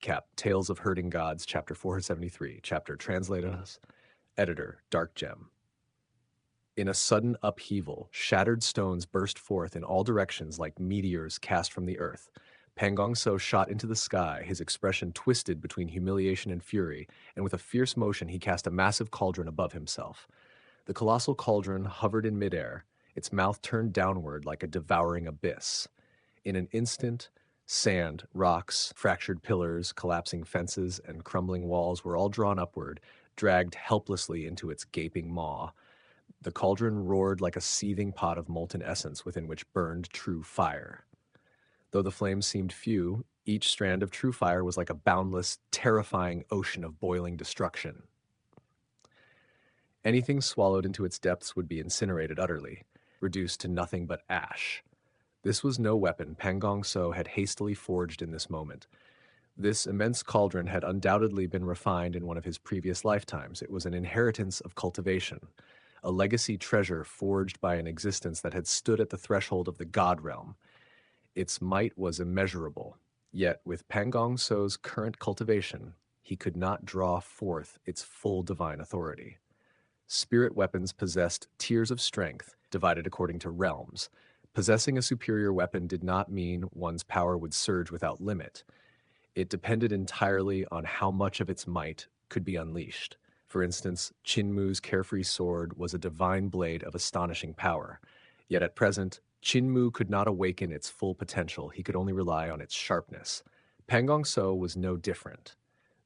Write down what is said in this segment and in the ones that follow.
Cap, Tales of Herding Gods, Chapter 473, Chapter translated us, Editor, Dark Gem. In a sudden upheaval, shattered stones burst forth in all directions like meteors cast from the earth. Pangong So shot into the sky, his expression twisted between humiliation and fury, and with a fierce motion he cast a massive cauldron above himself. The colossal cauldron hovered in midair, its mouth turned downward like a devouring abyss. In an instant, sand, rocks, fractured pillars, collapsing fences, and crumbling walls were all drawn upward, dragged helplessly into its gaping maw. The cauldron roared like a seething pot of molten essence within which burned true fire. Though the flames seemed few, each strand of true fire was like a boundless, terrifying ocean of boiling destruction. Anything swallowed into its depths would be incinerated utterly, reduced to nothing but ash. This was no weapon Pangong So had hastily forged in this moment. This immense cauldron had undoubtedly been refined in one of his previous lifetimes. It was an inheritance of cultivation, a legacy treasure forged by an existence that had stood at the threshold of the god realm. Its might was immeasurable, yet with Pangong So's current cultivation, he could not draw forth its full divine authority. Spirit weapons possessed tiers of strength, divided according to realms. Possessing a superior weapon did not mean one's power would surge without limit. It depended entirely on how much of its might could be unleashed. For instance, Chinmu's carefree sword was a divine blade of astonishing power. Yet at present, Chinmu could not awaken its full potential. He could only rely on its sharpness. Pangong So was no different.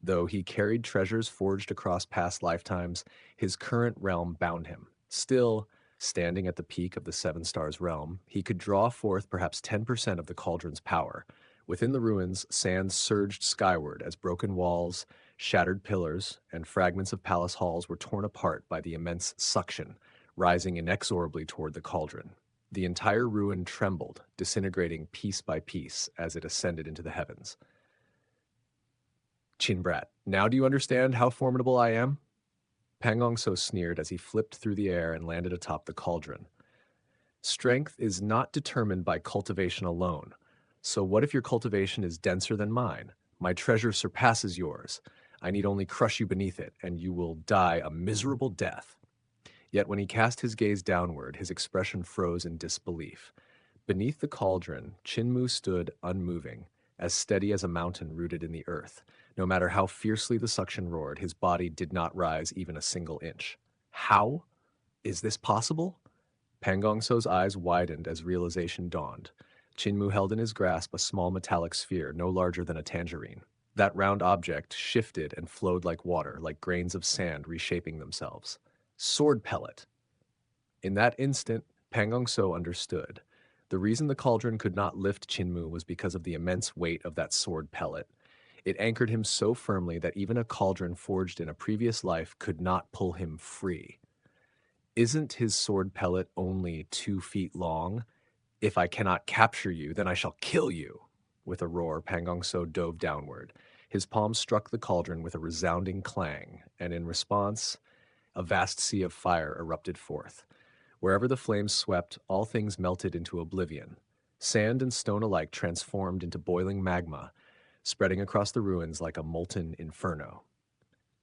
Though he carried treasures forged across past lifetimes, his current realm bound him. Still, standing at the peak of the Seven Stars realm, he could draw forth perhaps 10% of the cauldron's power. Within the ruins, sand surged skyward as broken walls, shattered pillars, and fragments of palace halls were torn apart by the immense suction, rising inexorably toward the cauldron. The entire ruin trembled, disintegrating piece by piece as it ascended into the heavens. Chinbrat, now do you understand how formidable I am? Pangong So sneered as he flipped through the air and landed atop the cauldron. Strength is not determined by cultivation alone. So what if your cultivation is denser than mine? My treasure surpasses yours. I need only crush you beneath it, and you will die a miserable death. Yet when he cast his gaze downward, his expression froze in disbelief. Beneath the cauldron, Chinmu stood unmoving, as steady as a mountain rooted in the earth. No matter how fiercely the suction roared, his body did not rise even a single inch. How? Is this possible? Pangong So's eyes widened as realization dawned. Chinmu held in his grasp a small metallic sphere no larger than a tangerine. That round object shifted and flowed like water, like grains of sand reshaping themselves. Sword pellet. In that instant, Pangong So understood. The reason the cauldron could not lift Chinmu was because of the immense weight of that sword pellet. It anchored him so firmly that even a cauldron forged in a previous life could not pull him free. Isn't his sword pellet only 2 feet long? If I cannot capture you, then I shall kill you. With a roar, Pangong So dove downward. His palm struck the cauldron with a resounding clang, and in response, a vast sea of fire erupted forth. Wherever the flames swept, all things melted into oblivion. Sand and stone alike transformed into boiling magma, spreading across the ruins like a molten inferno.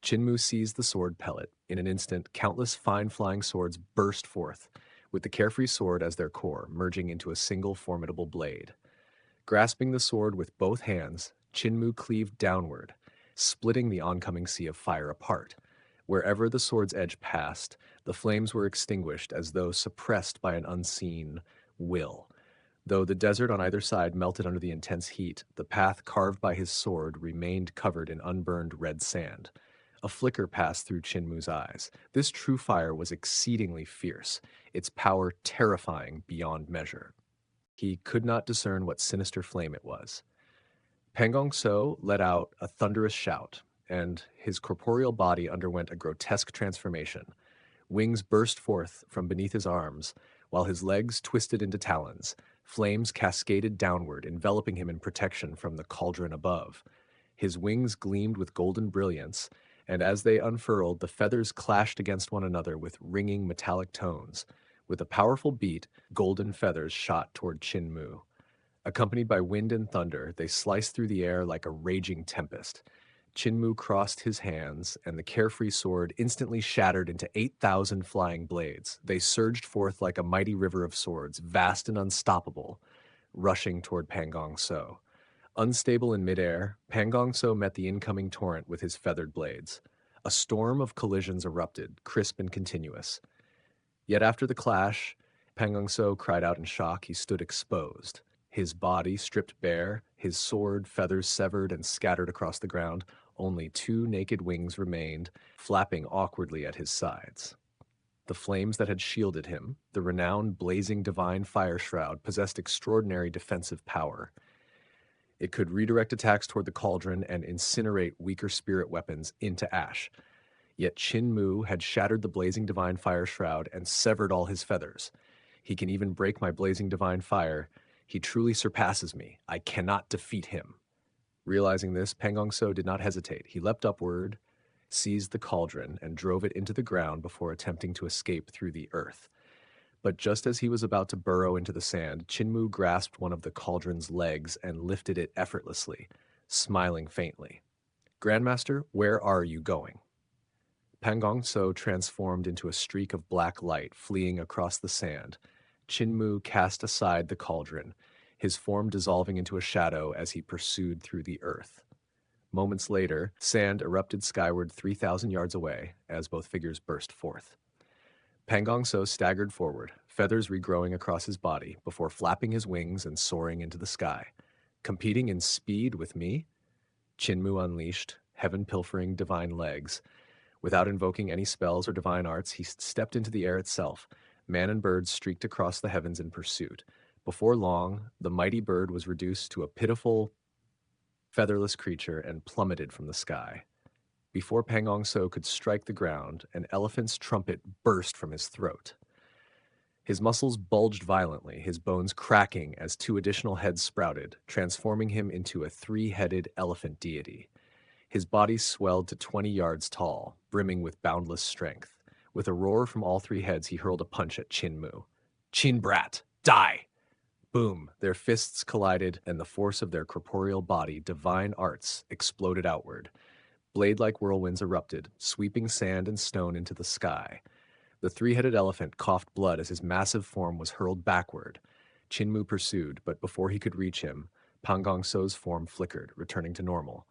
Chinmu seized the sword pellet. In an instant, countless fine flying swords burst forth, with the carefree sword as their core, merging into a single formidable blade. Grasping the sword with both hands, Chinmu cleaved downward, splitting the oncoming sea of fire apart. Wherever the sword's edge passed, the flames were extinguished as though suppressed by an unseen will. Though the desert on either side melted under the intense heat, the path carved by his sword remained covered in unburned red sand. A flicker passed through Chinmu's eyes. This true fire was exceedingly fierce, its power terrifying beyond measure. He could not discern what sinister flame it was. Pangong So let out a thunderous shout, and his corporeal body underwent a grotesque transformation. Wings burst forth from beneath his arms, while his legs twisted into talons. Flames cascaded downward, enveloping him in protection from the cauldron above. His wings gleamed with golden brilliance, and as they unfurled, the feathers clashed against one another with ringing metallic tones. With a powerful beat, golden feathers shot toward Chinmu. Accompanied by wind and thunder, they sliced through the air like a raging tempest. Chinmu crossed his hands, and the carefree sword instantly shattered into 8,000 flying blades. They surged forth like a mighty river of swords, vast and unstoppable, rushing toward Pangong So. Unstable in midair, Pangong So met the incoming torrent with his feathered blades. A storm of collisions erupted, crisp and continuous. Yet after the clash, Pangong So cried out in shock. He stood exposed, his body stripped bare, his sword feathers severed and scattered across the ground. Only two naked wings remained, flapping awkwardly at his sides. The flames that had shielded him, the renowned blazing divine fire shroud, possessed extraordinary defensive power. It could redirect attacks toward the cauldron and incinerate weaker spirit weapons into ash. Yet Qin Mu had shattered the blazing divine fire shroud and severed all his feathers. He can even break my blazing divine fire. He truly surpasses me. I cannot defeat him. Realizing this, Pangong So did not hesitate. He leapt upward, seized the cauldron, and drove it into the ground before attempting to escape through the earth. But just as he was about to burrow into the sand, Chinmu grasped one of the cauldron's legs and lifted it effortlessly, smiling faintly. Grandmaster, where are you going? Pangong So transformed into a streak of black light, fleeing across the sand. Chinmu cast aside the cauldron, his form dissolving into a shadow as he pursued through the earth. Moments later, sand erupted skyward 3,000 yards away as both figures burst forth. Pangong So staggered forward, feathers regrowing across his body, before flapping his wings and soaring into the sky. Competing in speed with me? Chinmu unleashed, heaven-pilfering divine legs. Without invoking any spells or divine arts, he stepped into the air itself. Man and bird streaked across the heavens in pursuit. Before long, the mighty bird was reduced to a pitiful, featherless creature and plummeted from the sky. Before Pangong So could strike the ground, an elephant's trumpet burst from his throat. His muscles bulged violently, his bones cracking as two additional heads sprouted, transforming him into a three-headed elephant deity. His body swelled to 20 yards tall, brimming with boundless strength. With a roar from all three heads, he hurled a punch at Chinmu. Chin Brat, die! Boom, their fists collided, and the force of their corporeal body, divine arts, exploded outward. Blade-like whirlwinds erupted, sweeping sand and stone into the sky. The three-headed elephant coughed blood as his massive form was hurled backward. Chinmu pursued, but before he could reach him, Pangong So's form flickered, returning to normal.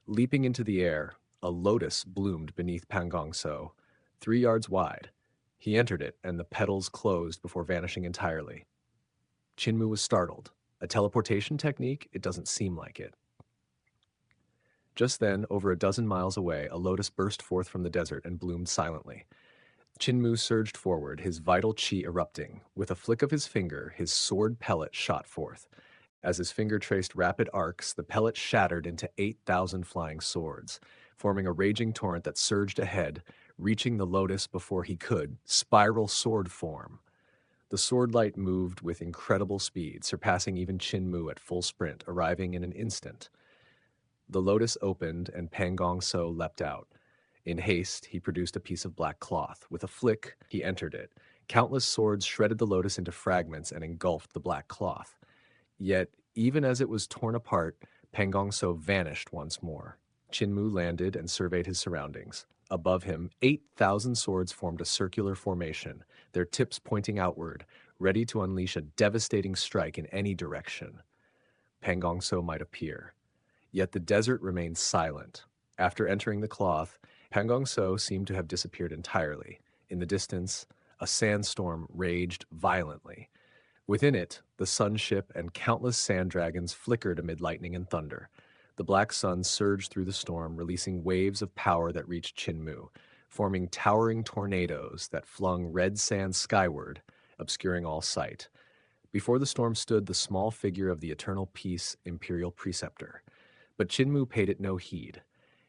Leaping into the air, a lotus bloomed beneath Pangong So, 3 yards wide. He entered it, and the petals closed before vanishing entirely. Chinmu was startled. A teleportation technique? It doesn't seem like it. Just then, over a dozen miles away, a lotus burst forth from the desert and bloomed silently. Chinmu surged forward, his vital chi erupting. With a flick of his finger, his sword pellet shot forth. As his finger traced rapid arcs, the pellet shattered into 8,000 flying swords, forming a raging torrent that surged ahead, reaching the lotus before he could, spiral sword form. The sword light moved with incredible speed, surpassing even Chinmu at full sprint, arriving in an instant. The lotus opened, and Pangong So leapt out. In haste, he produced a piece of black cloth. With a flick, he entered it. Countless swords shredded the lotus into fragments and engulfed the black cloth. Yet, even as it was torn apart, Pangong So vanished once more. Chinmu landed and surveyed his surroundings. Above him, 8,000 swords formed a circular formation, their tips pointing outward, ready to unleash a devastating strike in any direction. Pangong So might appear. Yet the desert remained silent. After entering the cloth, Pangong So seemed to have disappeared entirely. In the distance, a sandstorm raged violently. Within it, the sun ship and countless sand dragons flickered amid lightning and thunder. The black sun surged through the storm, releasing waves of power that reached Chinmu, forming towering tornadoes that flung red sand skyward, obscuring all sight. Before the storm stood the small figure of the Eternal Peace Imperial Preceptor. But Chinmu paid it no heed.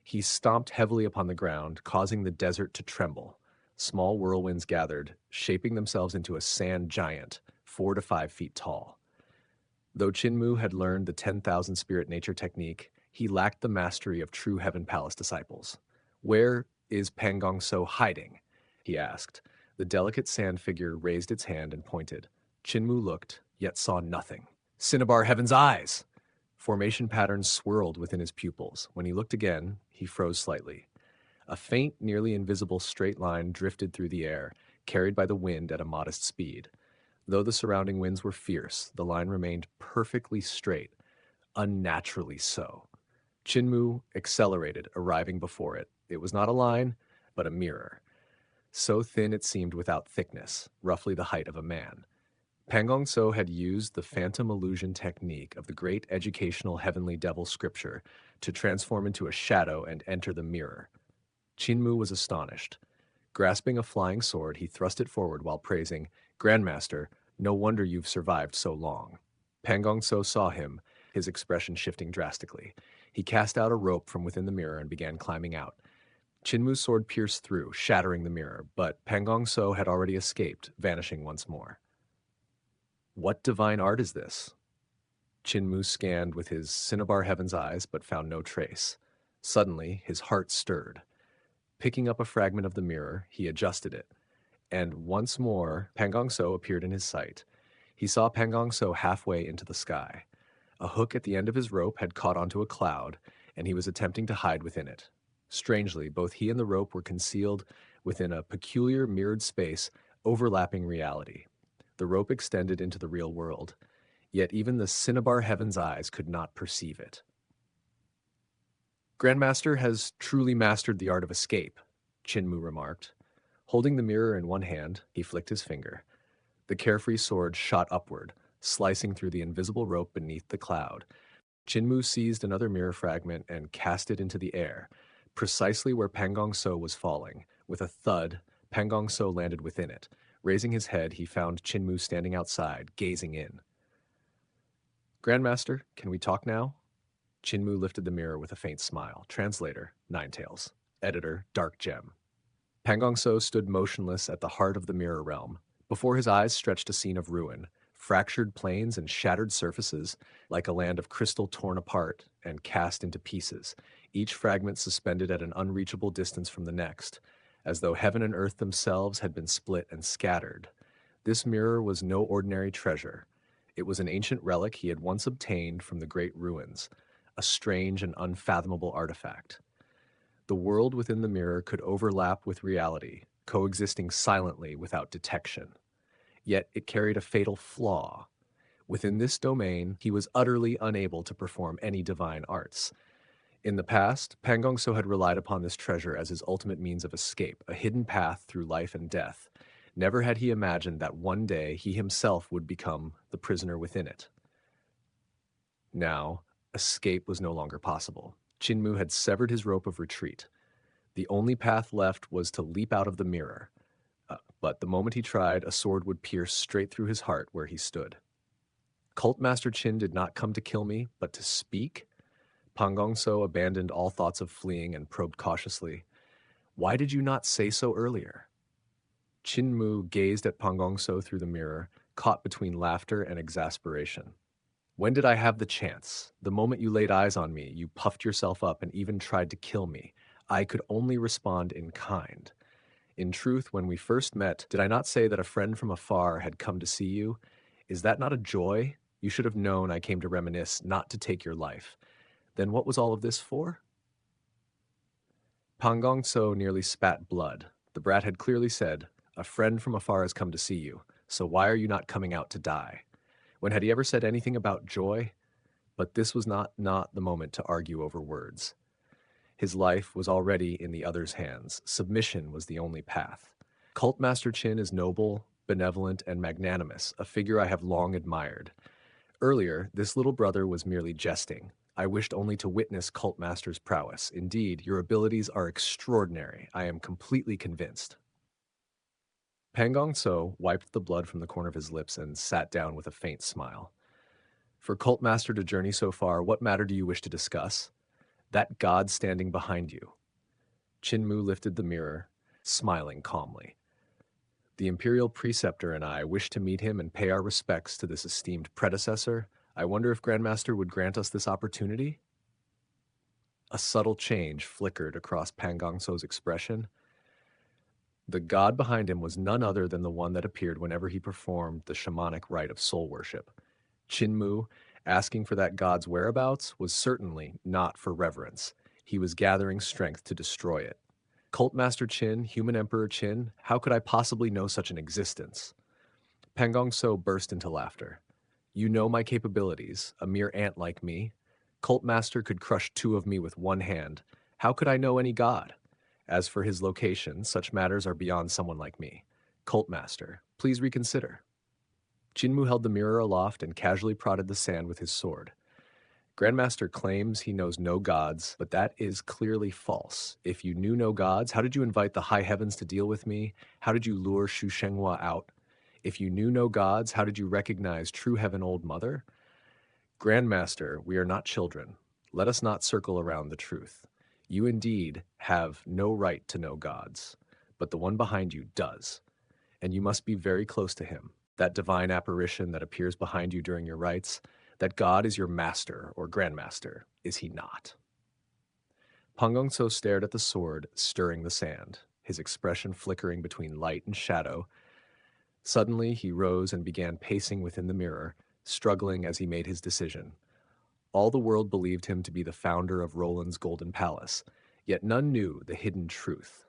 He stomped heavily upon the ground, causing the desert to tremble. Small whirlwinds gathered, shaping themselves into a sand giant, 4 to 5 feet tall. Though Chinmu had learned the 10,000 spirit nature technique, he lacked the mastery of true Heaven Palace disciples. Where is Pangong So hiding? He asked. The delicate sand figure raised its hand and pointed. Chinmu looked, yet saw nothing. Cinnabar Heaven's eyes! Formation patterns swirled within his pupils. When he looked again, he froze slightly. A faint, nearly invisible straight line drifted through the air, carried by the wind at a modest speed. Though the surrounding winds were fierce, the line remained perfectly straight, unnaturally so. Chinmu accelerated, arriving before it. It was not a line, but a mirror. So thin it seemed without thickness, roughly the height of a man. Pangong So had used the phantom illusion technique of the great educational heavenly devil scripture to transform into a shadow and enter the mirror. Chinmu was astonished. Grasping a flying sword, he thrust it forward while praising, "Grandmaster, no wonder you've survived so long." Pangong So saw him, his expression shifting drastically. He cast out a rope from within the mirror and began climbing out. Chinmu's sword pierced through, shattering the mirror, but Pangong So had already escaped, vanishing once more. What divine art is this? Chinmu scanned with his Cinnabar Heaven's eyes, but found no trace. Suddenly, his heart stirred. Picking up a fragment of the mirror, he adjusted it, and once more Pangong So appeared in his sight. He saw Pangong So halfway into the sky. A hook at the end of his rope had caught onto a cloud, and he was attempting to hide within it. Strangely, both he and the rope were concealed within a peculiar mirrored space overlapping reality. The rope extended into the real world, yet even the Cinnabar Heaven's eyes could not perceive it. Grandmaster has truly mastered the art of escape, Chinmu remarked. Holding the mirror in one hand, he flicked his finger. The carefree sword shot upward, slicing through the invisible rope beneath the cloud. Chinmu seized another mirror fragment and cast it into the air, precisely where Pangong So was falling. With a thud, Pangong So landed within it. Raising his head, he found Chinmu standing outside, gazing in. "Grandmaster, can we talk now?" Chinmu lifted the mirror with a faint smile. Translator, Ninetales. Editor, Dark Gem. Pangong So stood motionless at the heart of the mirror realm. Before his eyes stretched a scene of ruin, fractured plains and shattered surfaces, like a land of crystal torn apart and cast into pieces, each fragment suspended at an unreachable distance from the next, as though heaven and earth themselves had been split and scattered. This mirror was no ordinary treasure. It was an ancient relic he had once obtained from the great ruins, a strange and unfathomable artifact. The world within the mirror could overlap with reality, coexisting silently without detection. Yet it carried a fatal flaw. Within this domain, he was utterly unable to perform any divine arts. In the past, Pangong So had relied upon this treasure as his ultimate means of escape, a hidden path through life and death. Never had he imagined that one day he himself would become the prisoner within it. Now, escape was no longer possible. Chinmu had severed his rope of retreat. The only path left was to leap out of the mirror. But the moment he tried, a sword would pierce straight through his heart where he stood. Cult Master Chin did not come to kill me, but to speak? Pangong So abandoned all thoughts of fleeing and probed cautiously. Why did you not say so earlier? Chinmu gazed at Pangong So through the mirror, caught between laughter and exasperation. When did I have the chance? The moment you laid eyes on me, you puffed yourself up and even tried to kill me. I could only respond in kind. In truth, when we first met, did I not say that a friend from afar had come to see you? Is that not a joy? You should have known I came to reminisce, not to take your life. Then what was all of this for? Pangong So nearly spat blood. The brat had clearly said, "A friend from afar has come to see you, so why are you not coming out to die?" When had he ever said anything about joy? But this was not the moment to argue over words. His life was already in the other's hands. Submission was the only path. Cult Master Chin is noble, benevolent, and magnanimous, a figure I have long admired. Earlier, this little brother was merely jesting. I wished only to witness Cult Master's prowess. Indeed, your abilities are extraordinary. I am completely convinced. Pangong So wiped the blood from the corner of his lips and sat down with a faint smile. For Cult Master to journey so far, what matter do you wish to discuss? That God standing behind you. Chinmu lifted the mirror, smiling calmly. The Imperial Preceptor and I wish to meet him and pay our respects to this esteemed predecessor. I wonder if Grandmaster would grant us this opportunity? A subtle change flickered across Pangong So's expression. The god behind him was none other than the one that appeared whenever he performed the shamanic rite of soul worship. Chinmu, asking for that god's whereabouts, was certainly not for reverence. He was gathering strength to destroy it. Cult Master Qin, Human Emperor Qin, how could I possibly know such an existence? Pangong So burst into laughter. You know my capabilities, a mere ant like me. Cult Master could crush two of me with one hand. How could I know any god? As for his location, such matters are beyond someone like me. Cult Master, please reconsider. Jinmu held the mirror aloft and casually prodded the sand with his sword. Grandmaster claims he knows no gods, but that is clearly false. If you knew no gods, how did you invite the high heavens to deal with me? How did you lure Shu Shenghua out? If you knew no gods, how did you recognize true heaven old mother? Grandmaster, we are not children. Let us not circle around the truth. You indeed have no right to know gods, but the one behind you does, and you must be very close to him. That divine apparition that appears behind you during your rites, that God is your master or grandmaster, is he not? Pangong So stared at the sword, stirring the sand, his expression flickering between light and shadow. Suddenly, he rose and began pacing within the mirror, struggling as he made his decision. All the world believed him to be the founder of Roland's Golden Palace, yet none knew the hidden truth.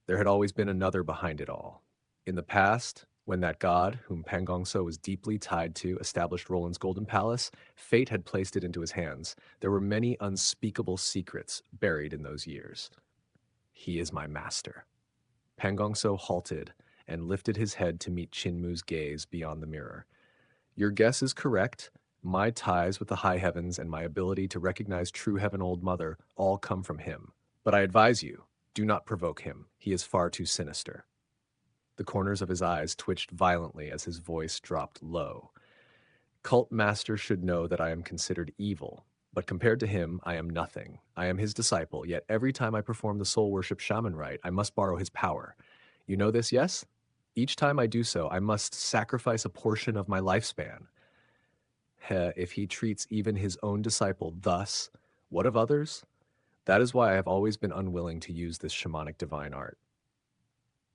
There had always been another behind it all. In the past, when that god, whom Pangong So was deeply tied to, established Roland's Golden Palace, fate had placed it into his hands. There were many unspeakable secrets buried in those years. He is my master. Pangong So halted and lifted his head to meet Chinmu's gaze beyond the mirror. Your guess is correct. My ties with the high heavens and my ability to recognize true heaven old mother all come from him. But I advise you, do not provoke him. He is far too sinister. The corners of his eyes twitched violently as his voice dropped low. Cult Master should know that I am considered evil, but compared to him, I am nothing. I am his disciple, yet every time I perform the soul worship shaman rite, I must borrow his power. You know this, yes? Each time I do so, I must sacrifice a portion of my lifespan. If he treats even his own disciple thus, what of others? That is why I have always been unwilling to use this shamanic divine art.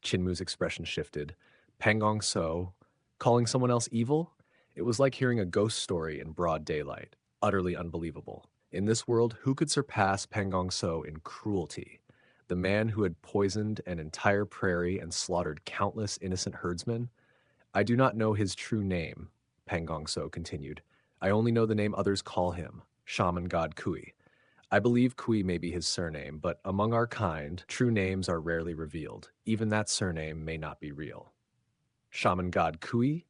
Chinmu's expression shifted. Pangong So, calling someone else evil? It was like hearing a ghost story in broad daylight, utterly unbelievable. In this world, who could surpass Pangong So in cruelty? The man who had poisoned an entire prairie and slaughtered countless innocent herdsmen? I do not know his true name, Pangong So continued. I only know the name others call him, Shaman God Kui. I believe Kui may be his surname, but among our kind, true names are rarely revealed. Even that surname may not be real. Shaman God Kui?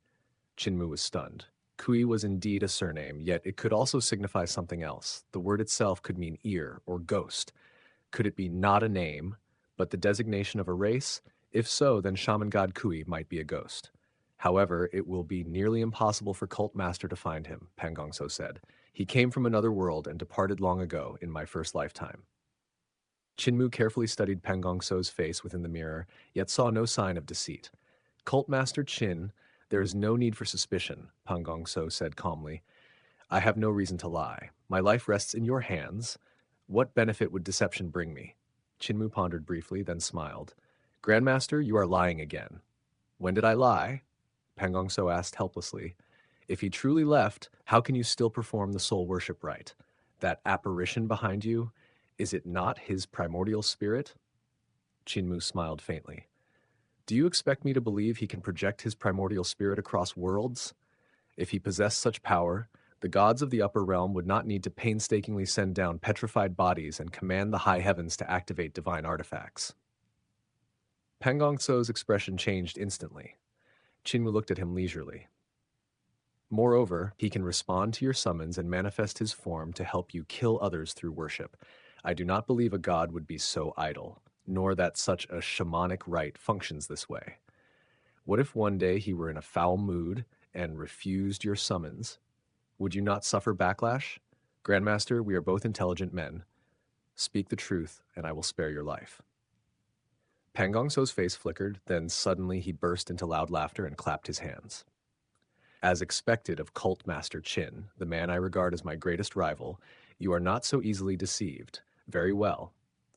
Chinmu was stunned. Kui was indeed a surname, yet it could also signify something else. The word itself could mean ear or ghost. Could it be not a name, but the designation of a race? If so, then Shaman God Kui might be a ghost. However, it will be nearly impossible for Cult Master to find him, Pangong So said. He came from another world and departed long ago in my first lifetime. Chinmu carefully studied Pangong So's face within the mirror, yet saw no sign of deceit. Cult Master Qin, there is no need for suspicion, Pangong So said calmly. I have no reason to lie. My life rests in your hands. What benefit would deception bring me? Chinmu pondered briefly, then smiled. Grandmaster, you are lying again. When did I lie? Pangong So asked helplessly. If he truly left, how can you still perform the soul worship rite? That apparition behind you, is it not his primordial spirit? Chinmu smiled faintly. Do you expect me to believe he can project his primordial spirit across worlds? If he possessed such power, the gods of the upper realm would not need to painstakingly send down petrified bodies and command the high heavens to activate divine artifacts. Pangong So's expression changed instantly. Chinmu looked at him leisurely. Moreover, he can respond to your summons and manifest his form to help you kill others through worship. I do not believe a god would be so idle, nor that such a shamanic rite functions this way. What if one day he were in a foul mood and refused your summons? Would you not suffer backlash? Grandmaster, we are both intelligent men. Speak the truth, and I will spare your life. Pangong So's face flickered, then suddenly he burst into loud laughter and clapped his hands. As expected of Cult Master Qin, the man I regard as my greatest rival, you are not so easily deceived. Very well.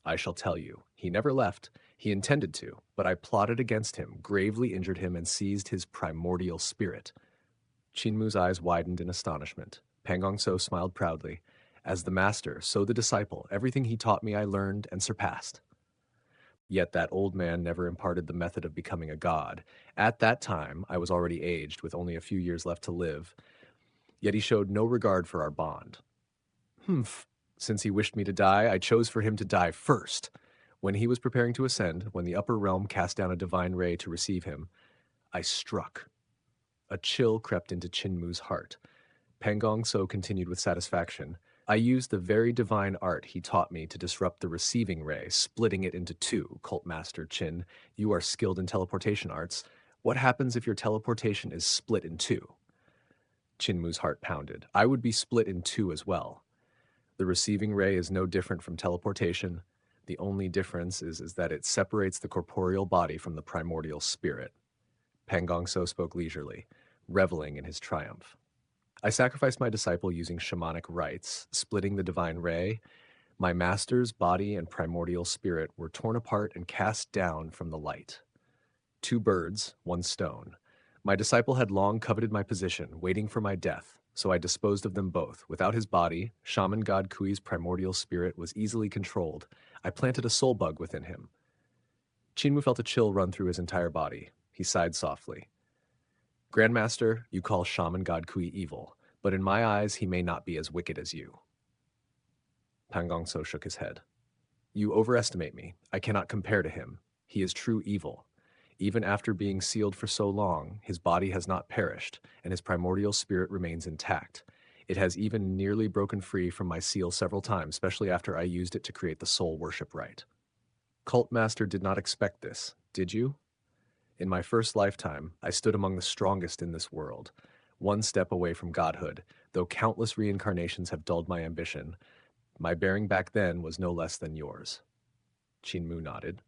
I shall tell you. He never left. He intended to, but I plotted against him, gravely injured him, and seized his primordial spirit. Qinmu's eyes widened in astonishment. Pang Gong So smiled proudly. As the master, so the disciple, everything he taught me I learned and surpassed. Yet that old man never imparted the method of becoming a god. At that time, I was already aged, with only a few years left to live, yet he showed no regard for our bond. Humph. Since he wished me to die, I chose for him to die first. When he was preparing to ascend, when the upper realm cast down a divine ray to receive him, I struck. A chill crept into Qinmu's heart. Pang Gong So continued with satisfaction. I used the very divine art he taught me to disrupt the receiving ray, splitting it into two. Cult Master Qin, you are skilled in teleportation arts. What happens if your teleportation is split in two? Qinmu's heart pounded. I would be split in two as well. The receiving ray is no different from teleportation. The only difference is that it separates the corporeal body from the primordial spirit. Pang Gong So spoke leisurely, reveling in his triumph. I sacrificed my disciple using shamanic rites, splitting the divine ray. My master's body and primordial spirit were torn apart and cast down from the light. 2 birds, 1 stone. My disciple had long coveted my position, waiting for my death, so I disposed of them both. Without his body, Shaman God Kui's primordial spirit was easily controlled. I planted a soul bug within him. Qinmu felt a chill run through his entire body. He sighed softly. Grandmaster, you call Shaman God Kui evil, but in my eyes he may not be as wicked as you. Pang Gong So shook his head. You overestimate me. I cannot compare to him. He is true evil. Even after being sealed for so long, his body has not perished, and his primordial spirit remains intact. It has even nearly broken free from my seal several times, especially after I used it to create the soul worship rite. Cult Master did not expect this, did you? In my first lifetime, I stood among the strongest in this world, one step away from godhood, though countless reincarnations have dulled my ambition. My bearing back then was no less than yours. Qinmu nodded.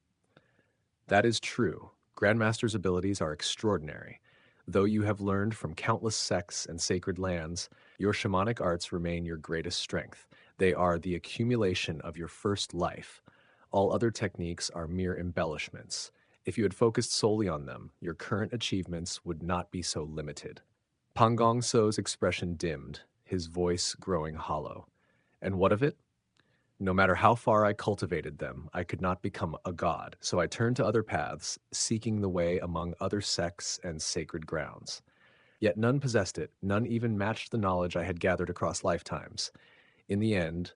That is true. Grandmaster's abilities are extraordinary. Though you have learned from countless sects and sacred lands, your shamanic arts remain your greatest strength. They are the accumulation of your first life. All other techniques are mere embellishments. If you had focused solely on them, your current achievements would not be so limited. Pang Gong So's expression dimmed, his voice growing hollow. And what of it? No matter how far I cultivated them, I could not become a god, so I turned to other paths, seeking the way among other sects and sacred grounds. Yet none possessed it, none even matched the knowledge I had gathered across lifetimes. In the end,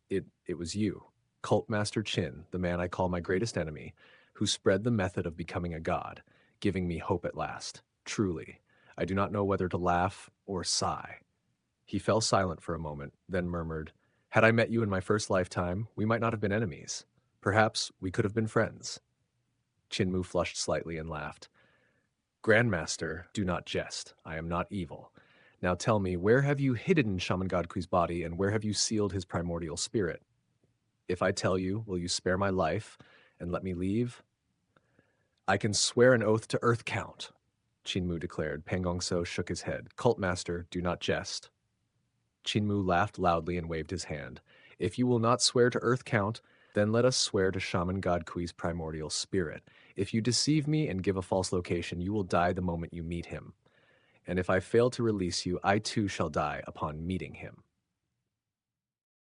it was you, Cult Master Qin, the man I call my greatest enemy, who spread the method of becoming a god, giving me hope at last. Truly, I do not know whether to laugh or sigh. He fell silent for a moment, then murmured, Had I met you in my first lifetime, we might not have been enemies. Perhaps we could have been friends. Qinmu flushed slightly and laughed. Grandmaster, do not jest. I am not evil. Now tell me, where have you hidden Shaman God Kui's body, and where have you sealed his primordial spirit? If I tell you, will you spare my life and let me leave? I can swear an oath to Earth Count, Qinmu declared. Pang Gong So shook his head. Cult Master, do not jest. Qinmu laughed loudly and waved his hand. If you will not swear to Earth Count, then let us swear to Shaman God Kui's primordial spirit. If you deceive me and give a false location, you will die the moment you meet him. And if I fail to release you, I too shall die upon meeting him.